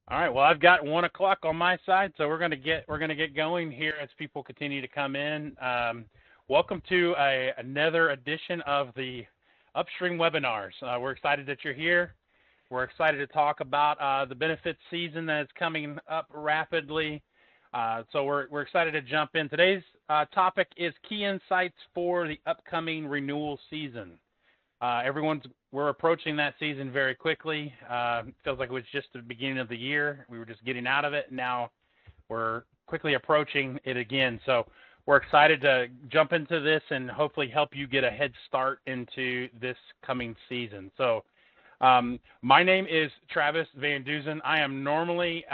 All right. Well, I've got 1 o'clock on my side, so we're gonna get going here as people continue to come in. Welcome to another edition of the Upstream webinars. We're excited that you're here. We're excited to talk about the benefits season that is coming up rapidly. So we're excited to jump in. Today's topic is key insights for the upcoming renewal season. We're approaching that season very quickly. It feels like it was just the beginning of the year. We were just getting out of it. Now we're quickly approaching it again. So we're excited to jump into this and hopefully help you get a head start into this coming season. So my name is Travis Van Duzen. I am normally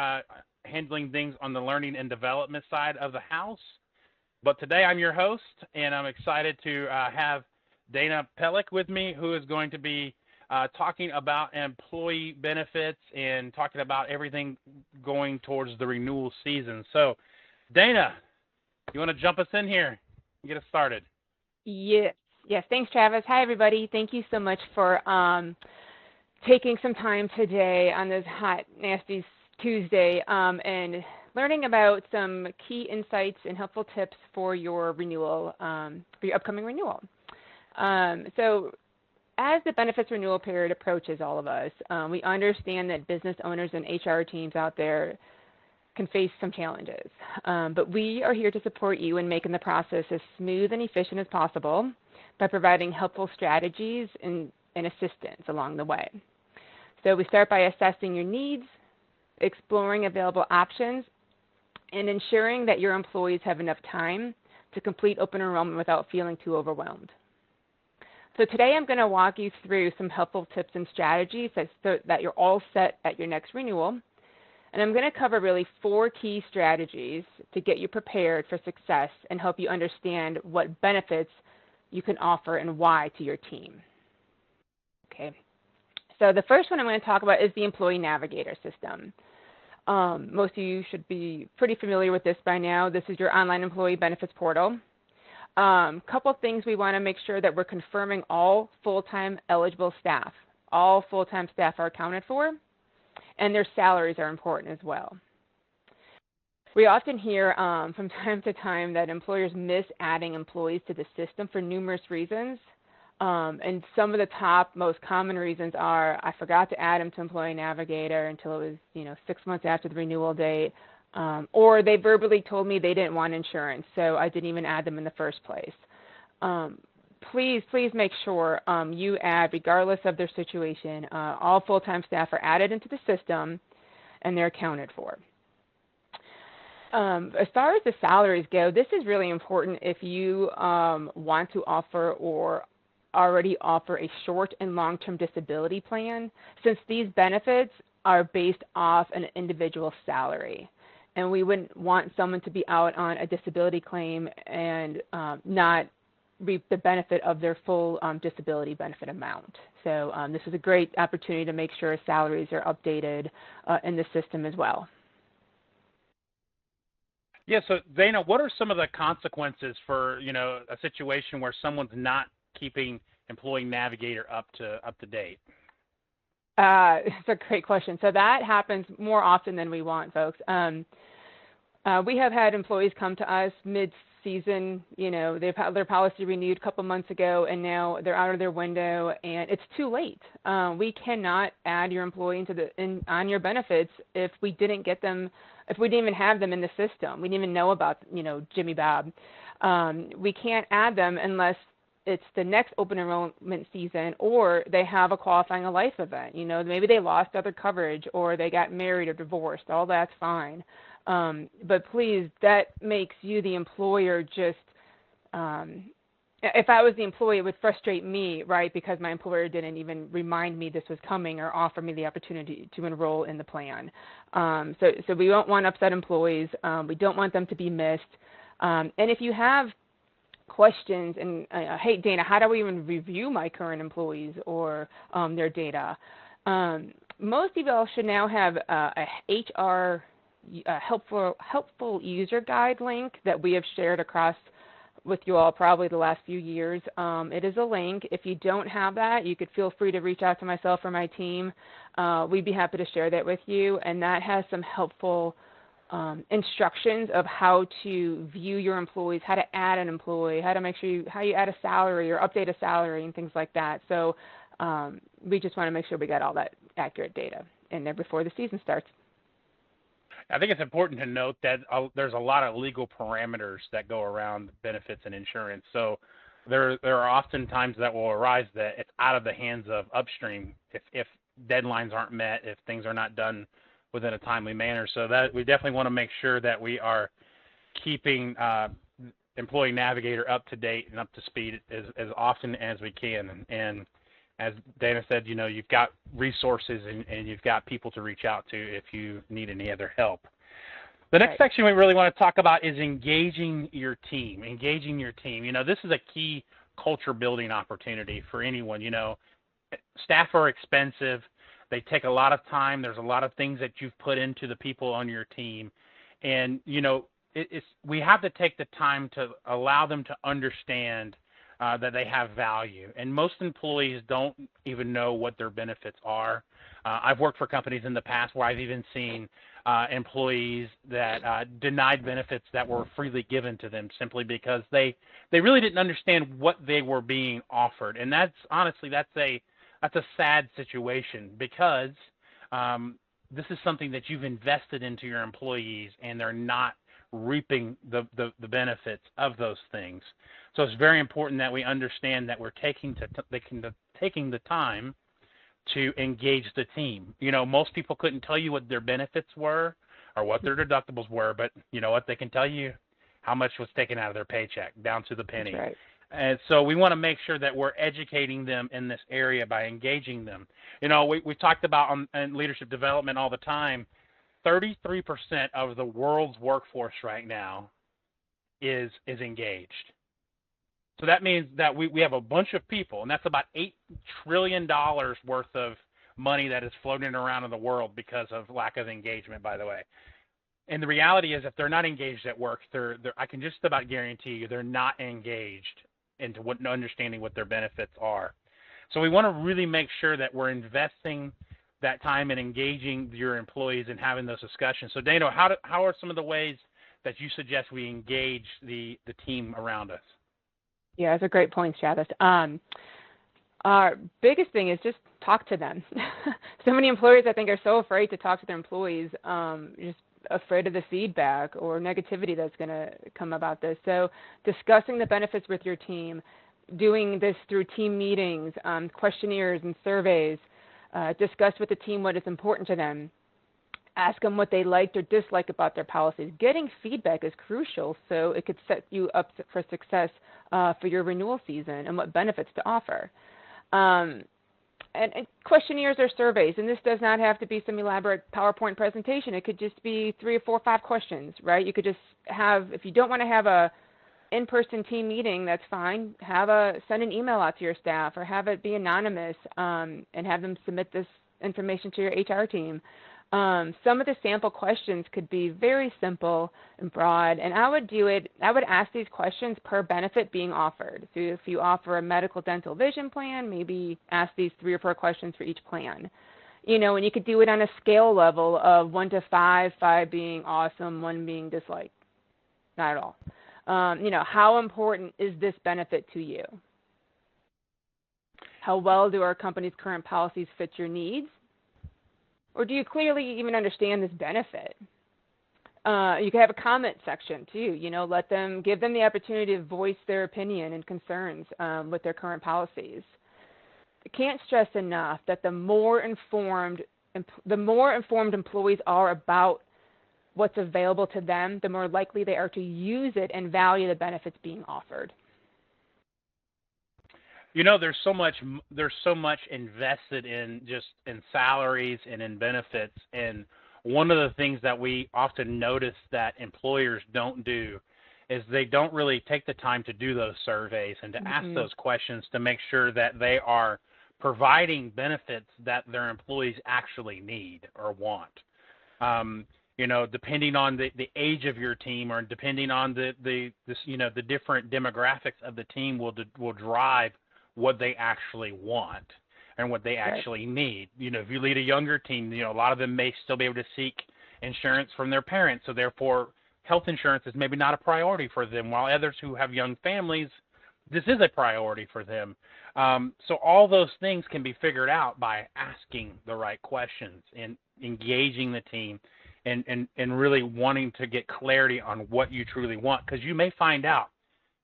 handling things on the learning and development side of the house, but today I'm your host, and I'm excited to have Dana Pellick with me, who is going to be talking about employee benefits and talking about everything going towards the renewal season. So, Dana, you want to jump us in here and get us started? Yes. Yes. Thanks, Travis. Hi, everybody. Thank you so much for taking some time today on this hot, nasty Tuesday and learning about some key insights and helpful tips for your renewal, for your upcoming renewal. So as the benefits renewal period approaches all of us, we understand that business owners and HR teams out there can face some challenges. But we are here to support you in making the process as smooth and efficient as possible by providing helpful strategies and assistance along the way. So we start by assessing your needs, exploring available options, and ensuring that your employees have enough time to complete open enrollment without feeling too overwhelmed. So today I'm going to walk you through some helpful tips and strategies so that you're all set at your next renewal. And I'm going to cover really 4 key strategies to get you prepared for success and help you understand what benefits you can offer and why to your team. Okay. So the first one I'm going to talk about is the Employee Navigator system. Most of you should be pretty familiar with this by now. This is your online employee benefits portal. Couple things we want to make sure that we're confirming all full-time eligible staff. All full-time staff are accounted for, and their salaries are important as well. We often hear from time to time that employers miss adding employees to the system for numerous reasons. And some of the top most common reasons are, I forgot to add them to Employee Navigator until it was 6 months after the renewal date. Or they verbally told me they didn't want insurance, so I didn't even add them in the first place. Please make sure you add, regardless of their situation, all full-time staff are added into the system and they're accounted for. As far as the salaries go, this is really important if you want to offer or already offer a short and long-term disability plan, since these benefits are based off an individual salary. And we wouldn't want someone to be out on a disability claim and not reap the benefit of their full disability benefit amount. So this is a great opportunity to make sure salaries are updated in the system as well. Yeah, so Dana, what are some of the consequences for, a situation where someone's not keeping Employee Navigator up to date? It's a great question. So that happens more often than we want, folks. We have had employees come to us mid-season, they've had their policy renewed a couple months ago, and now they're out of their window, and it's too late. We cannot add your employee on your benefits if we didn't get them, if we didn't even have them in the system. We didn't even know about, Jimmy Bob. We can't add them unless it's the next open enrollment season or they have a qualifying life event. Maybe they lost other coverage or they got married or divorced. All that's fine. But please, that makes you the employer just, if I was the employee, it would frustrate me, right, because my employer didn't even remind me this was coming or offer me the opportunity to enroll in the plan. So we don't want upset employees. We don't want them to be missed. And if you have questions and, hey, Dana, how do we even review my current employees or their data? Most of y'all should now have a HR helpful user guide link that we have shared across with you all probably the last few years. It is a link. If you don't have that, you could feel free to reach out to myself or my team. We'd be happy to share that with you, and that has some helpful instructions of how to view your employees, how to add an employee, how to make sure how you add a salary or update a salary and things like that. So we just want to make sure we got all that accurate data in there before the season starts. I think it's important to note that there's a lot of legal parameters that go around benefits and insurance. So there are often times that will arise that it's out of the hands of upstream if deadlines aren't met, if things are not done within a timely manner. So that we definitely want to make sure that we are keeping Employee Navigator up to date and up to speed as often as we can. And as Dana said, you've got resources and you've got people to reach out to if you need any other help. The next section we really want to talk about is engaging your team. This is a key culture building opportunity for anyone. Staff are expensive. They take a lot of time. There's a lot of things that you've put into the people on your team. And, we have to take the time to allow them to understand that they have value. And most employees don't even know what their benefits are. I've worked for companies in the past where I've even seen employees that denied benefits that were freely given to them simply because they really didn't understand what they were being offered. And that's a sad situation because this is something that you've invested into your employees and they're not reaping the benefits of those things. So it's very important that we understand that we're taking the time to engage the team. Most people couldn't tell you what their benefits were or what their deductibles were, but you know what? They can tell you how much was taken out of their paycheck down to the penny. That's right. And so we want to make sure that we're educating them in this area by engaging them. We talked about in leadership development all the time, 33% of the world's workforce right now is engaged. So that means that we have a bunch of people, and that's about $8 trillion worth of money that is floating around in the world because of lack of engagement, by the way. And the reality is if they're not engaged at work, I can just about guarantee you they're not engaged into understanding what their benefits are. So we want to really make sure that we're investing that time in engaging your employees and having those discussions. So Dana, how are some of the ways that you suggest we engage the team around us? Yeah, that's a great point, Travis. Our biggest thing is just talk to them. So many employers, I think, are so afraid to talk to their employees, just afraid of the feedback or negativity that's going to come about this. So discussing the benefits with your team, doing this through team meetings, questionnaires and surveys, discuss with the team what is important to them, ask them what they liked or disliked about their policies. Getting feedback is crucial so it could set you up for success for your renewal season and what benefits to offer. And questionnaires or surveys, and this does not have to be some elaborate PowerPoint presentation. It could just be 3 or 4 or 5 questions, right? You could just have, if you don't want to have a in-person team meeting, that's fine. Send an email out to your staff or have it be anonymous and have them submit this information to your HR team. Some of the sample questions could be very simple and broad, and I would ask these questions per benefit being offered. So if you offer a medical, dental, vision plan, maybe ask these 3 or 4 questions for each plan. And you could do it on a scale level of 1 to 5, 5 being awesome, 1 being disliked. Not at all. How important is this benefit to you? How well do our company's current policies fit your needs? Or do you clearly even understand this benefit? You can have a comment section too. Give them the opportunity to voice their opinion and concerns with their current policies. I can't stress enough that the more informed employees are about what's available to them, the more likely they are to use it and value the benefits being offered. There's so much invested in salaries and in benefits. And one of the things that we often notice that employers don't do is they don't really take the time to do those surveys and to ask those questions to make sure that they are providing benefits that their employees actually need or want. depending on the age of your team, or depending on the different demographics of the team will drive what they actually want and what they actually need. If you lead a younger team, a lot of them may still be able to seek insurance from their parents, so therefore health insurance is maybe not a priority for them, while others who have young families, this is a priority for them. So all those things can be figured out by asking the right questions and engaging the team and really wanting to get clarity on what you truly want, because you may find out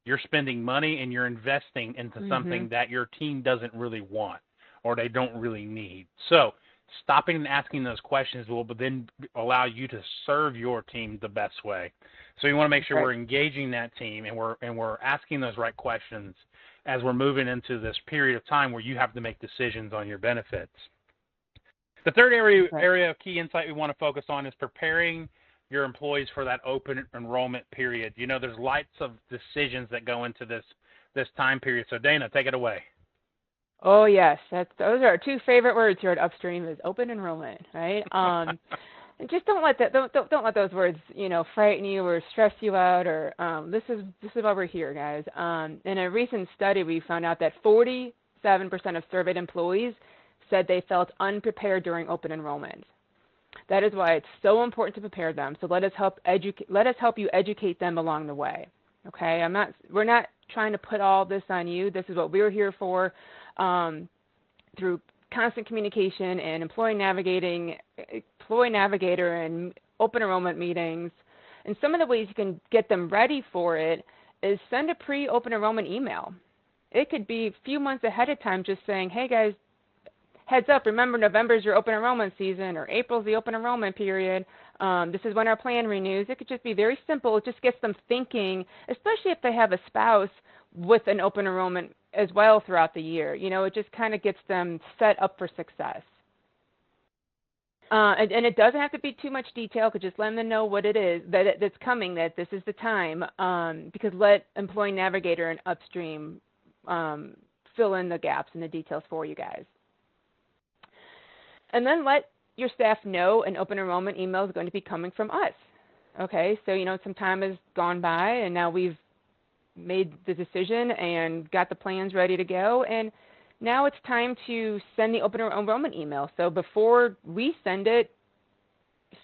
you're spending money and you're investing into something that your team doesn't really want or they don't really need. So stopping and asking those questions will then allow you to serve your team the best way. So you want to make sure we're engaging that team and we're asking those right questions as we're moving into this period of time where you have to make decisions on your benefits. The third area of key insight we want to focus on is preparing your employees for that open enrollment period. There's lots of decisions that go into this time period. So Dana, take it away. Oh yes, those are our two favorite words here at Upstream, is open enrollment, right? And just don't let those words, frighten you or stress you out. Or this is why we're here, guys. In a recent study, we found out that 47% of surveyed employees said they felt unprepared during open enrollment. That is why it's so important to prepare them. So let us help you educate them along the way. Okay, we're not trying to put all this on you. This is what we're here for, through constant communication and employee navigator and open enrollment meetings. And some of the ways you can get them ready for it is send a pre-open enrollment email. It could be a few months ahead of time, just saying, hey guys, heads up, remember November is your open enrollment season, or April's the open enrollment period. This is when our plan renews. It could just be very simple. It just gets them thinking, especially if they have a spouse with an open enrollment as well throughout the year. It just kind of gets them set up for success. And it doesn't have to be too much detail. Could just let them know what it is that's coming, that this is the time. Because let Employee Navigator and Upstream fill in the gaps and the details for you guys. And then let your staff know an open enrollment email is going to be coming from us. Okay, so some time has gone by and now we've made the decision and got the plans ready to go, and now it's time to send the open enrollment email. So before we send it,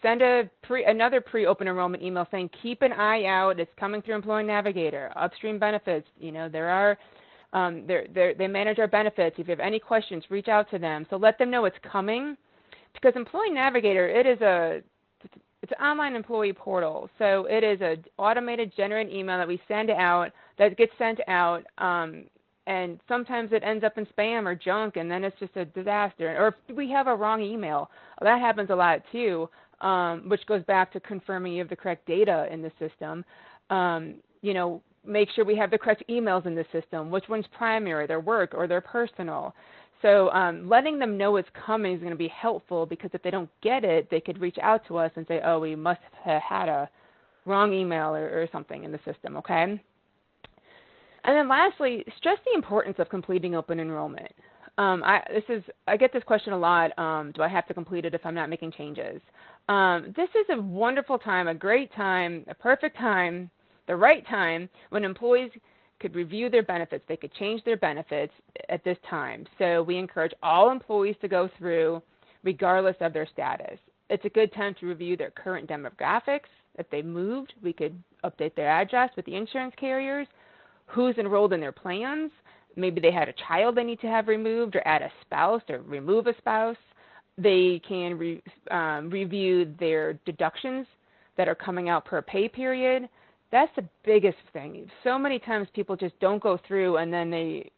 send another pre-open enrollment email saying, keep an eye out, it's coming through Employee Navigator, Upstream Benefits, they manage our benefits. If you have any questions, reach out to them. So let them know it's coming, because Employee Navigator, it's an online employee portal. So it is an automated generated email that we send out, that gets sent out, and sometimes it ends up in spam or junk, and then it's just a disaster. Or if we have a wrong email, that happens a lot too, which goes back to confirming you have the correct data in the system. Make sure we have the correct emails in the system, which one's primary, their work or their personal. So letting them know it's coming is going to be helpful, because if they don't get it, they could reach out to us and say, oh, we must have had a wrong email or something in the system, okay? And then lastly, stress the importance of completing open enrollment. I get this question a lot, do I have to complete it if I'm not making changes? This is a wonderful time, a great time, a perfect time, the right time, when employees could review their benefits. They could change their benefits at this time. So we encourage all employees to go through, regardless of their status. It's a good time to review their current demographics. If they moved, we could update their address with the insurance carriers, who's enrolled in their plans. Maybe they had a child they need to have removed, or add a spouse or remove a spouse. They can review their deductions that are coming out per pay period. That's the biggest thing. So many times people just don't go through, and then they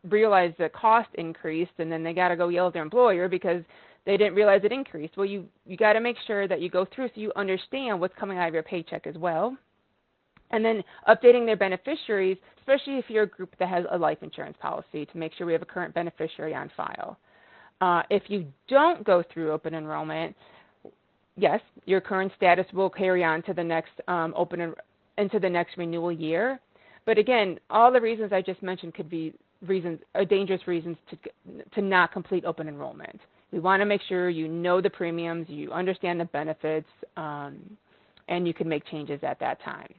realize the cost increased, and then they got to go yell at their employer because they didn't realize it increased. Well, you got to make sure that you go through so you understand what's coming out of your paycheck as well. And then updating their beneficiaries, especially if you're a group that has a life insurance policy, to make sure we have a current beneficiary on file. If you don't go through open enrollment, yes, your current status will carry on to the next into the next renewal year. But again, all the reasons I just mentioned could be dangerous reasons to not complete open enrollment. We want to make sure you know the premiums, you understand the benefits, and you can make changes at that time.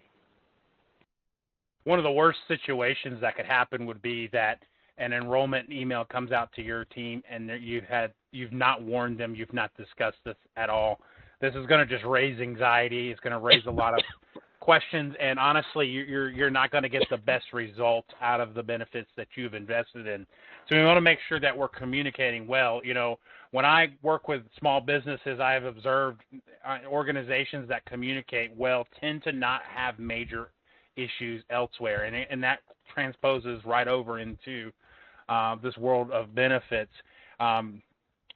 One of the worst situations that could happen would be that an enrollment email comes out to your team and you've not warned them, you've not discussed this at all. This is going to just raise anxiety. It's going to raise a lot of questions, and honestly, you're not going to get the best results out of the benefits that you've invested in. So we want to make sure that we're communicating well. You know, when I work with small businesses, I have observed organizations that communicate well tend to not have major issues elsewhere, and that transposes right over into this world of benefits.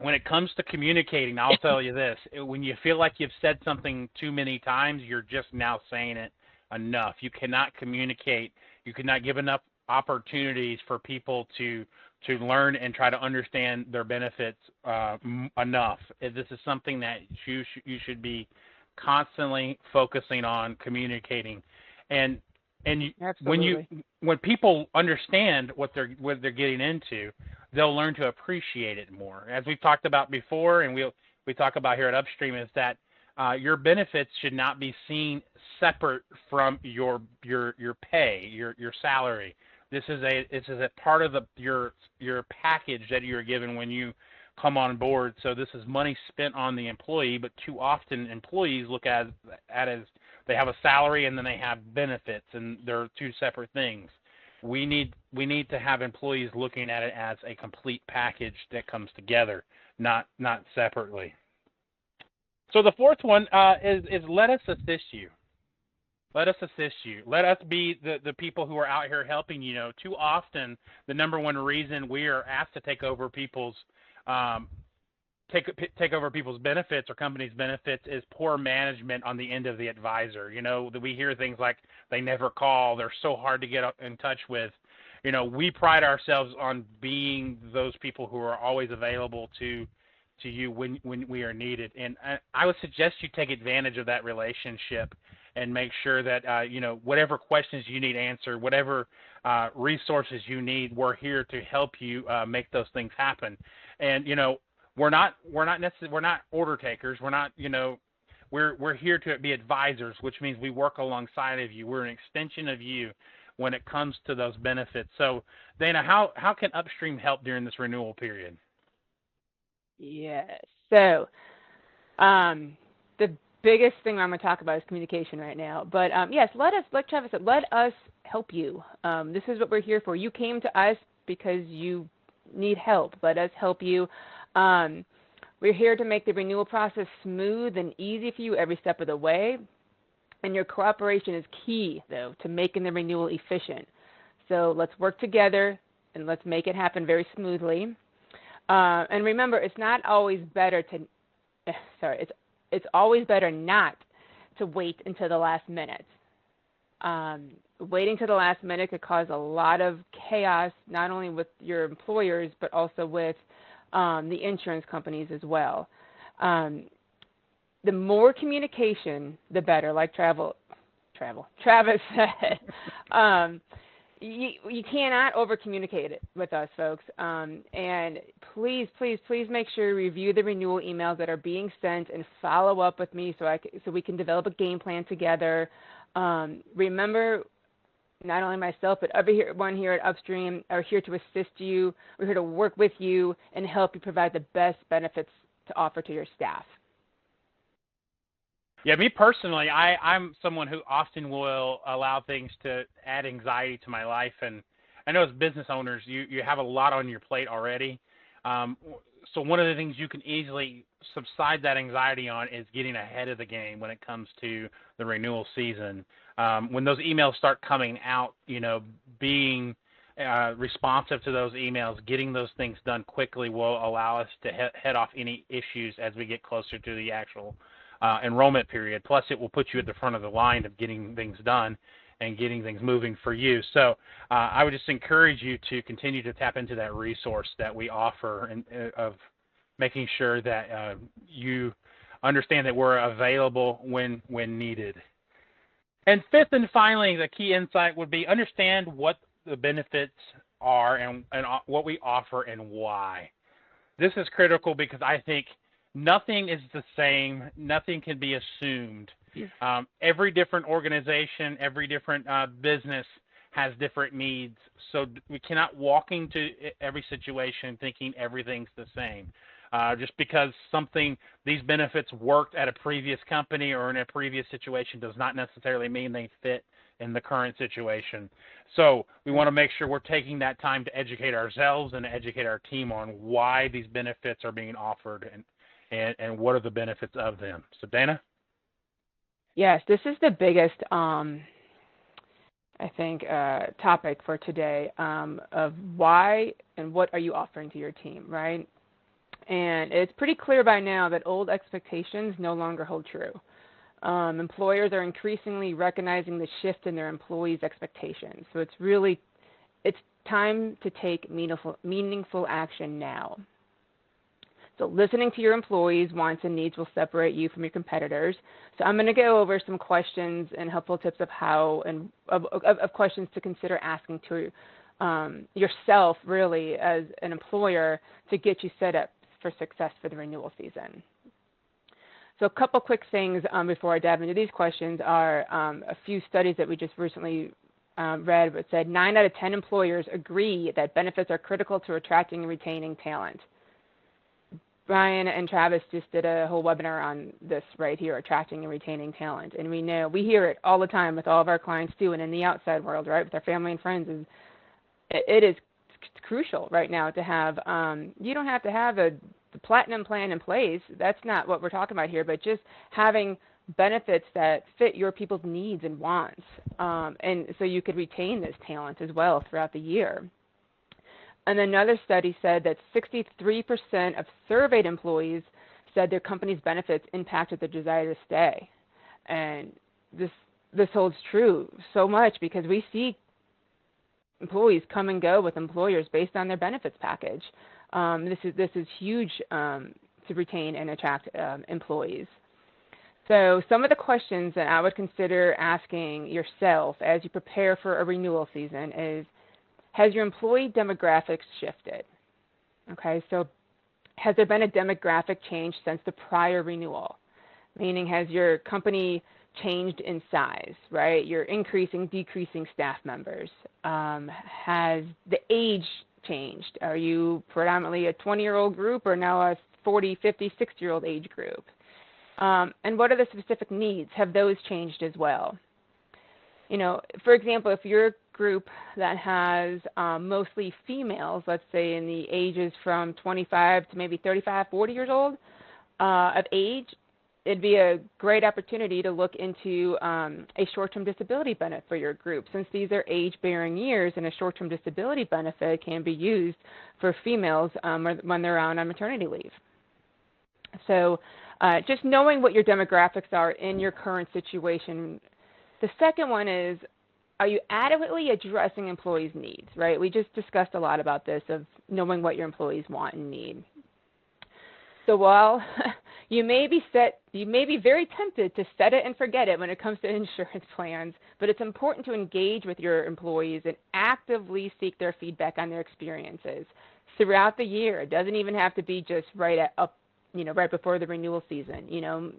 When it comes to communicating, I'll tell you this: when you feel like you've said something too many times, you're just now saying it enough. You cannot communicate. You cannot give enough opportunities for people to learn and try to understand their benefits enough. This is something that you should be constantly focusing on communicating. And when people understand what they're getting into, they'll learn to appreciate it more. As we've talked about before, and we talk about here at Upstream, is that your benefits should not be seen separate from your pay, your salary. This is a part of your package that you're given when you come on board. So this is money spent on the employee, but too often employees look at it as they have a salary and then they have benefits, and they're two separate things. We need to have employees looking at it as a complete package that comes together, not separately. So the fourth one is let us assist you. Let us assist you. Let us be the people who are out here helping you. Know, too often, the number one reason we are asked to take over people's take over people's benefits or companies' benefits is poor management on the end of the advisor. You know, that we hear things like they never call, they're so hard to get in touch with. You know, we pride ourselves on being those people who are always available to you when we are needed. And I would suggest you take advantage of that relationship and make sure that, you know, whatever questions you need answered, whatever resources you need, we're here to help you make those things happen. And, you know, we're not order takers. We're not, you know, we're here to be advisors, which means we work alongside of you. We're an extension of you when it comes to those benefits. So, Dana, how can Upstream help during this renewal period? Yes. So, the biggest thing I'm going to talk about is communication right now. But yes, like Travis said, let us help you. This is what we're here for. You came to us because you need help. Let us help you. We're here to make the renewal process smooth and easy for you every step of the way. And your cooperation is key, though, to making the renewal efficient. So let's work together and let's make it happen very smoothly. And remember, it's not always better to, it's always better not to wait until the last minute. Waiting to the last minute could cause a lot of chaos, not only with your employers, but also with the insurance companies as well. The more communication, the better, like Travis said. You cannot over-communicate it with us, folks. And please make sure you review the renewal emails that are being sent and follow up with me so we can develop a game plan together. Remember, not only myself, but everyone here at Upstream are here to assist you. We're here to work with you and help you provide the best benefits to offer to your staff. Yeah, me personally, I'm someone who often will allow things to add anxiety to my life. And I know as business owners, you have a lot on your plate already. So one of the things you can easily subside that anxiety on is getting ahead of the game when it comes to the renewal season. When those emails start coming out, you know, being responsive to those emails, getting those things done quickly will allow us to head off any issues as we get closer to the actual enrollment period. Plus, it will put you at the front of the line of getting things done and getting things moving for you. So I would just encourage you to continue to tap into that resource that we offer and of making sure that you understand that we're available when needed. And fifth and finally, the key insight would be understand what the benefits are and what we offer and why. this is critical because I think nothing is the same. Nothing can be assumed. Every different organization, every different business has different needs. So we cannot walk into every situation thinking everything's the same. Just because these benefits worked at a previous company or in a previous situation does not necessarily mean they fit in the current situation. So we want to make sure we're taking that time to educate ourselves and educate our team on why these benefits are being offered and what are the benefits of them. So Dana? Yes, this is the biggest, I think, topic for today of why and what are you offering to your team, right? And it's pretty clear by now that old expectations no longer hold true. Employers are increasingly recognizing the shift in their employees' expectations. So it's time to take meaningful action now. So listening to your employees' wants and needs will separate you from your competitors. So I'm going to go over some questions and helpful tips of how and of questions to consider asking to yourself, really, as an employer to get you set up for success for the renewal season. So a couple quick things before I dive into these questions are a few studies that we just recently read that said 9 out of 10 employers agree that benefits are critical to attracting and retaining talent. Brian and Travis just did a whole webinar on this right here, attracting and retaining talent. And we hear it all the time with all of our clients too, and in the outside world, right, with our family and friends. It is crucial right now to have, you don't have to have the platinum plan in place. That's not what we're talking about here, but just having benefits that fit your people's needs and wants. And so you could retain this talent as well throughout the year. And another study said that 63% of surveyed employees said their company's benefits impacted their desire to stay. And this holds true so much because we see employees come and go with employers based on their benefits package. This is huge to retain and attract employees. So some of the questions that I would consider asking yourself as you prepare for a renewal season is, has your employee demographics shifted? Okay, so has there been a demographic change since the prior renewal? Meaning, has your company changed in size, right? You're increasing, decreasing staff members. Has the age changed? Are you predominantly a 20-year-old group or now a 40, 50, 60-year-old age group? And what are the specific needs? Have those changed as well? You know, for example, if you're a group that has mostly females, let's say in the ages from 25 to maybe 35, 40 years old of age, it'd be a great opportunity to look into a short-term disability benefit for your group, since these are age-bearing years, and a short-term disability benefit can be used for females when they're on maternity leave. So just knowing what your demographics are in your current situation. The second one is, are you adequately addressing employees' needs, right? We just discussed a lot about this, of knowing what your employees want and need. So while you may be very tempted to set it and forget it when it comes to insurance plans, but it's important to engage with your employees and actively seek their feedback on their experiences throughout the year. It doesn't even have to be just right before the renewal season. You know,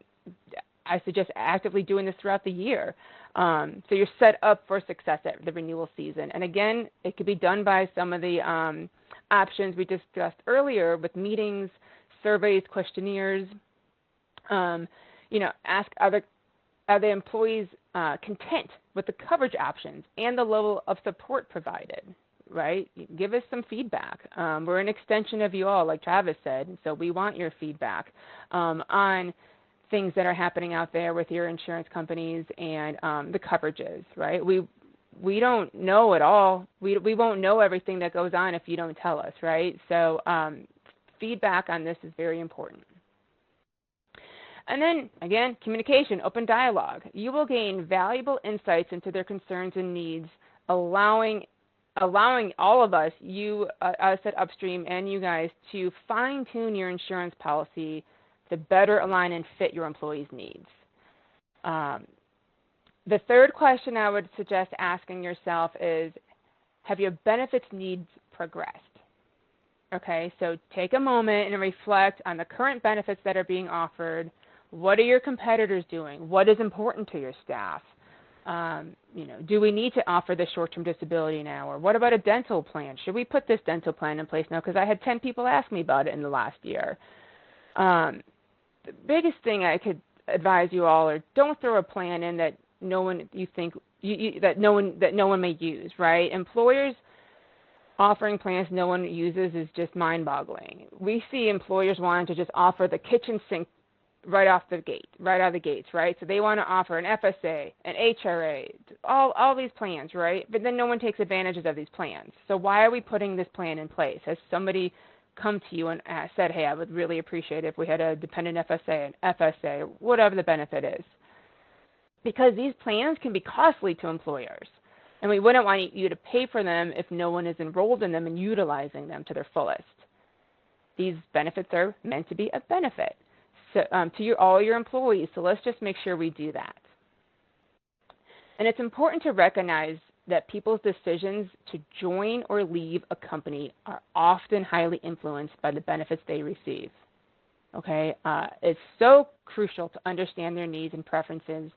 I suggest actively doing this throughout the year. So you're set up for success at the renewal season. And again, it could be done by some of the options we discussed earlier with meetings, surveys, questionnaires. Ask are the employees content with the coverage options and the level of support provided, right? Give us some feedback. We're an extension of you all, like Travis said, and so we want your feedback on things that are happening out there with your insurance companies and the coverages, right? We don't know it all. We won't know everything that goes on if you don't tell us, right? So feedback on this is very important. And then, again, communication, open dialogue. You will gain valuable insights into their concerns and needs, allowing all of us, us at Upstream and you guys, to fine-tune your insurance policy to better align and fit your employees' needs. The third question I would suggest asking yourself is, have your benefits needs progressed? Okay, so take a moment and reflect on the current benefits that are being offered. What are your competitors doing? What is important to your staff? Do we need to offer the short-term disability now? Or what about a dental plan? Should we put this dental plan in place now? Because I had 10 people ask me about it in the last year. The biggest thing I could advise you all are don't throw a plan in that no one that no one may use, right? Employers offering plans no one uses is just mind-boggling. We see employers wanting to just offer the kitchen sink right out of the gates, right? So they want to offer an FSA, an HRA, all these plans, right? But then no one takes advantages of these plans. So why are we putting this plan in place? Has somebody come to you and said, hey, I would really appreciate it if we had a dependent FSA, an FSA, whatever the benefit is? Because these plans can be costly to employers. And we wouldn't want you to pay for them if no one is enrolled in them and utilizing them to their fullest. These benefits are meant to be a benefit to all your employees, so let's just make sure we do that. And it's important to recognize that people's decisions to join or leave a company are often highly influenced by the benefits they receive. Okay, it's so crucial to understand their needs and preferences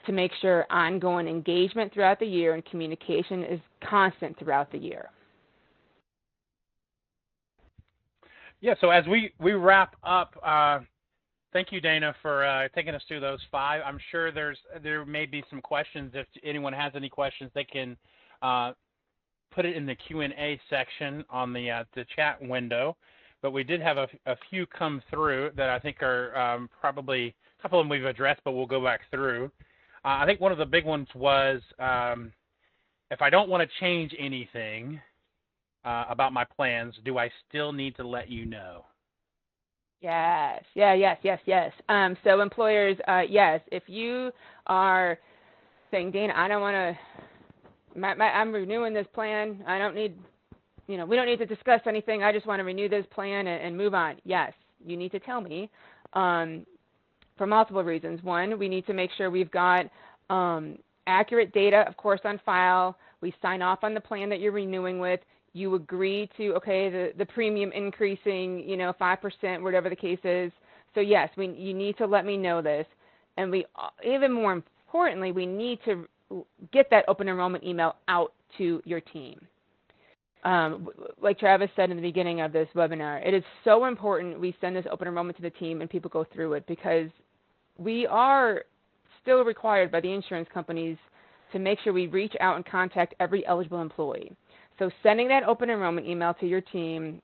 to make sure ongoing engagement throughout the year and communication is constant throughout the year. Yeah, so as we wrap up, thank you, Dana, for taking us through those 5. I'm sure there may be some questions. If anyone has any questions, they can put it in the Q&A section on the chat window. But we did have a few come through that I think are probably a couple of them we've addressed, but we'll go back through. I think one of the big ones was if I don't want to change anything about my plans, do I still need to let you know? Yes. So employers, yes, if you are saying, Dana, I don't want to, I'm renewing this plan. I don't need, we don't need to discuss anything. I just want to renew this plan and move on. Yes, you need to tell me. For multiple reasons. One, we need to make sure we've got accurate data, of course, on file. We sign off on the plan that you're renewing with. You agree to, okay, the premium increasing, 5%, whatever the case is. So yes, you need to let me know this. And we, even more importantly, we need to get that open enrollment email out to your team. Like Travis said in the beginning of this webinar, it is so important we send this open enrollment to the team and people go through it, because we are still required by the insurance companies to make sure we reach out and contact every eligible employee. So sending that open enrollment email to your team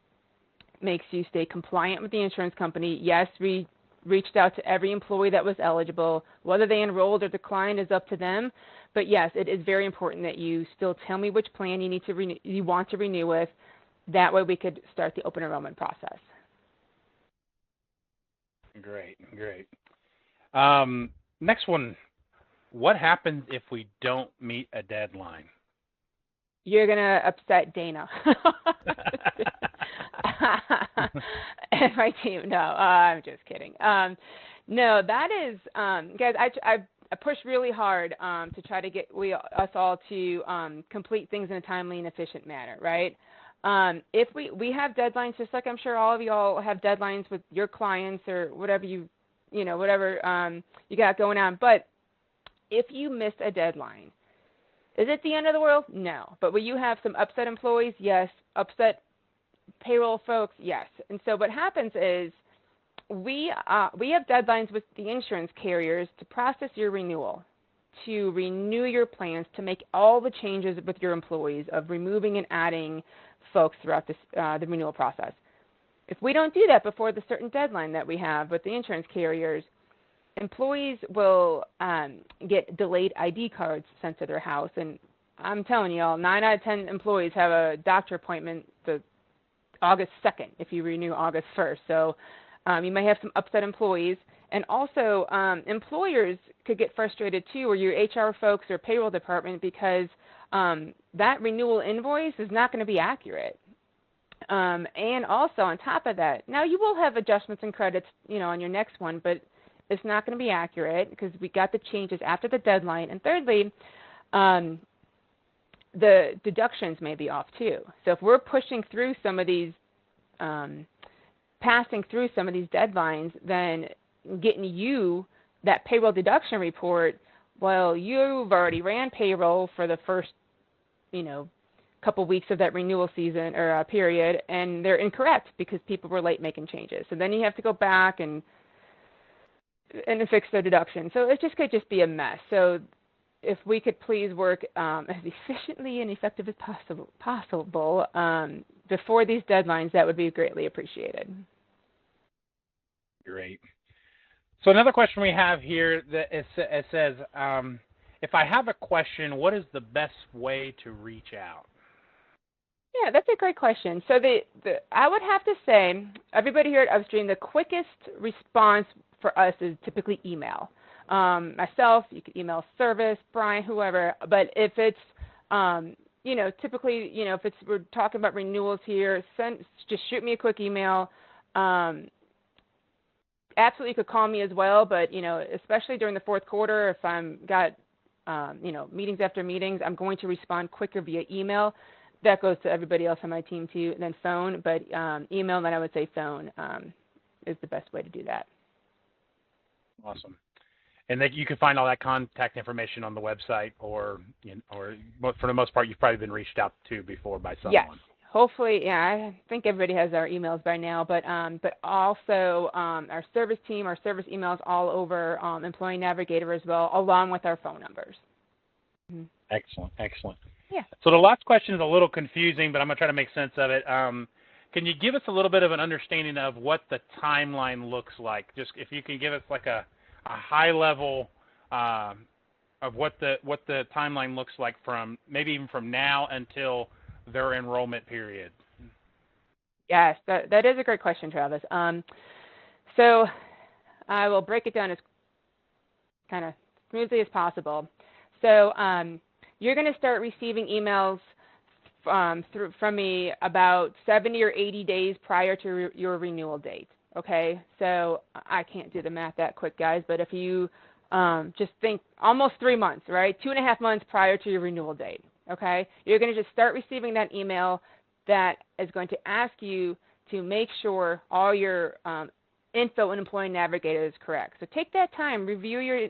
makes you stay compliant with the insurance company. Yes, we reached out to every employee that was eligible. Whether they enrolled or declined is up to them. But yes, it is very important that you still tell me which plan you want to renew with. That way we could start the open enrollment process. Great. Next one, what happens if we don't meet a deadline? You're going to upset Dana. And my team. No, I'm just kidding. No, that is, guys, I push really hard to try to get us all to complete things in a timely and efficient manner, right? If we have deadlines, just like I'm sure all of you all have deadlines with your clients or whatever you got going on. But if you miss a deadline, is it the end of the world? No. But will you have some upset employees? Yes. Upset payroll folks? Yes. And so what happens is we have deadlines with the insurance carriers to process your renewal, to renew your plans, to make all the changes with your employees of removing and adding folks throughout the renewal process. If we don't do that before the certain deadline that we have with the insurance carriers, employees will get delayed ID cards sent to their house. And I'm telling you all, 9 out of 10 employees have a doctor appointment the August 2nd if you renew August 1st. So you may have some upset employees. And also employers could get frustrated too, or your HR folks or payroll department, because that renewal invoice is not going to be accurate. And also on top of that, now you will have adjustments and credits, on your next one, but it's not going to be accurate because we got the changes after the deadline. And thirdly, the deductions may be off too. So if we're pushing through some of these passing through some of these deadlines than getting you that payroll deduction report. Well, you've already ran payroll for the first, couple weeks of that renewal season or period, and they're incorrect because people were late making changes. So then you have to go back and fix their deduction. So it could just be a mess. So if we could please work as efficiently and effective as possible before these deadlines, that would be greatly appreciated. Great. So another question we have here that it says, if I have a question, what is the best way to reach out? Yeah, that's a great question. So I would have to say, everybody here at Upstream, the quickest response for us is typically email. Myself, you could email service, Brian, whoever. But if it's, typically, if we're talking about renewals here, just shoot me a quick email. Absolutely, you could call me as well. But especially during the fourth quarter, if I'm got meetings after meetings, I'm going to respond quicker via email. That goes to everybody else on my team too, and then phone. But email, then I would say phone is the best way to do that. Awesome. And you can find all that contact information on the website, or for the most part, you've probably been reached out to before by someone. Yes. Hopefully, yeah. I think everybody has our emails by now, but also our service team, our service emails all over Employee Navigator as well, along with our phone numbers. Mm-hmm. Excellent. Yeah. So the last question is a little confusing, but I'm going to try to make sense of it. Can you give us a little bit of an understanding of what the timeline looks like? Just if you can give us like a high level of what the timeline looks like from maybe even from now until their enrollment period. Yes, that is a great question, Travis. So I will break it down as kind of smoothly as possible. So you're going to start receiving emails from me about 70 or 80 days prior to your renewal date. Okay, so I can't do the math that quick, guys, but if you just think almost 3 months, right? 2.5 months prior to your renewal date. Okay, you're going to just start receiving that email that is going to ask you to make sure all your info in Employee Navigator is correct. So take that time, review your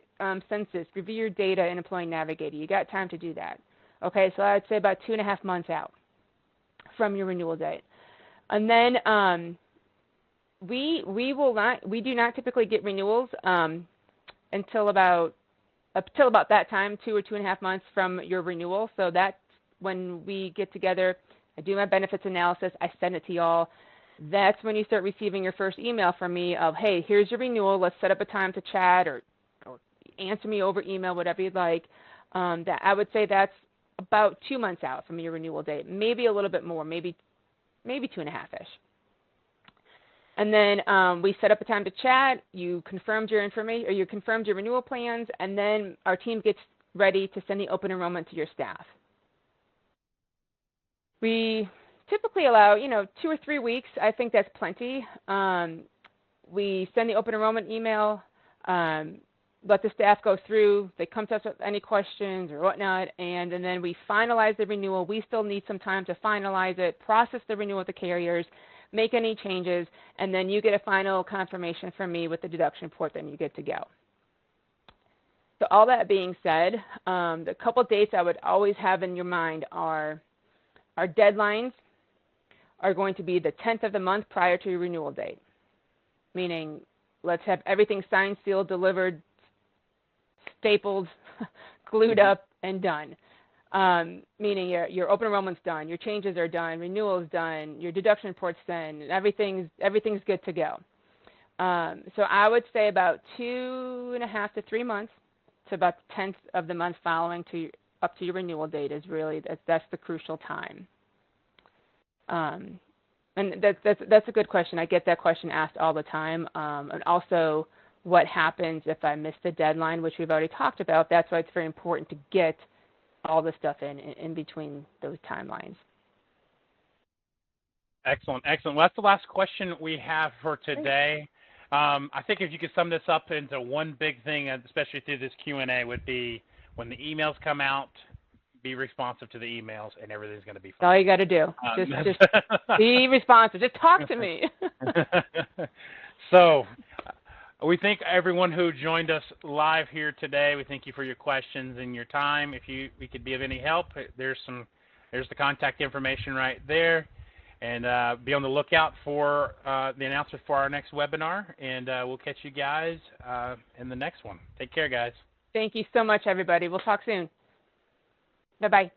census, review your data in Employee Navigator. You got time to do that. Okay, so I'd say about 2.5 months out from your renewal date. And then we do not typically get renewals until about that time, 2 or 2.5 months from your renewal. So that's when we get together. I do my benefits analysis. I send it to y'all. That's when you start receiving your first email from me of, hey, here's your renewal. Let's set up a time to chat or answer me over email, whatever you'd like. That I would say that's about 2 months out from your renewal date, maybe a little bit more, maybe 2.5-ish. And then we set up a time to chat. You confirmed your information, or you confirmed your renewal plans, and then our team gets ready to send the open enrollment to your staff. We typically allow, 2 or 3 weeks. I think that's plenty. We send the open enrollment email, let the staff go through. They come to us with any questions or whatnot, and then we finalize the renewal. We still need some time to finalize it, process the renewal with the carriers, make any changes, and then you get a final confirmation from me with the deduction report, then you get to go. So all that being said, the couple dates I would always have in your mind are our deadlines are going to be the 10th of the month prior to your renewal date, meaning let's have everything signed, sealed, delivered, stapled, glued up, and done. Meaning your open enrollment's done, your changes are done, renewal's done, your deduction report's done, everything's good to go. So I would say about 2.5 to 3 months to about the 10th of the month following up to your renewal date is really that's the crucial time. And that's a good question. I get that question asked all the time. And also, what happens if I miss the deadline, which we've already talked about. That's why it's very important to get all the stuff in between those timelines. Excellent. Well, that's the last question we have for today. I think if you could sum this up into one big thing, especially through this Q&A, would be when the emails come out, be responsive to the emails, and everything's going to be That's all fine. you got to do. Just be responsive. Just talk to me. So we thank everyone who joined us live here today. We thank you for your questions and your time. If we could be of any help, there's the contact information right there. And be on the lookout for the announcement for our next webinar. And we'll catch you guys in the next one. Take care, guys. Thank you so much, everybody. We'll talk soon. Bye-bye.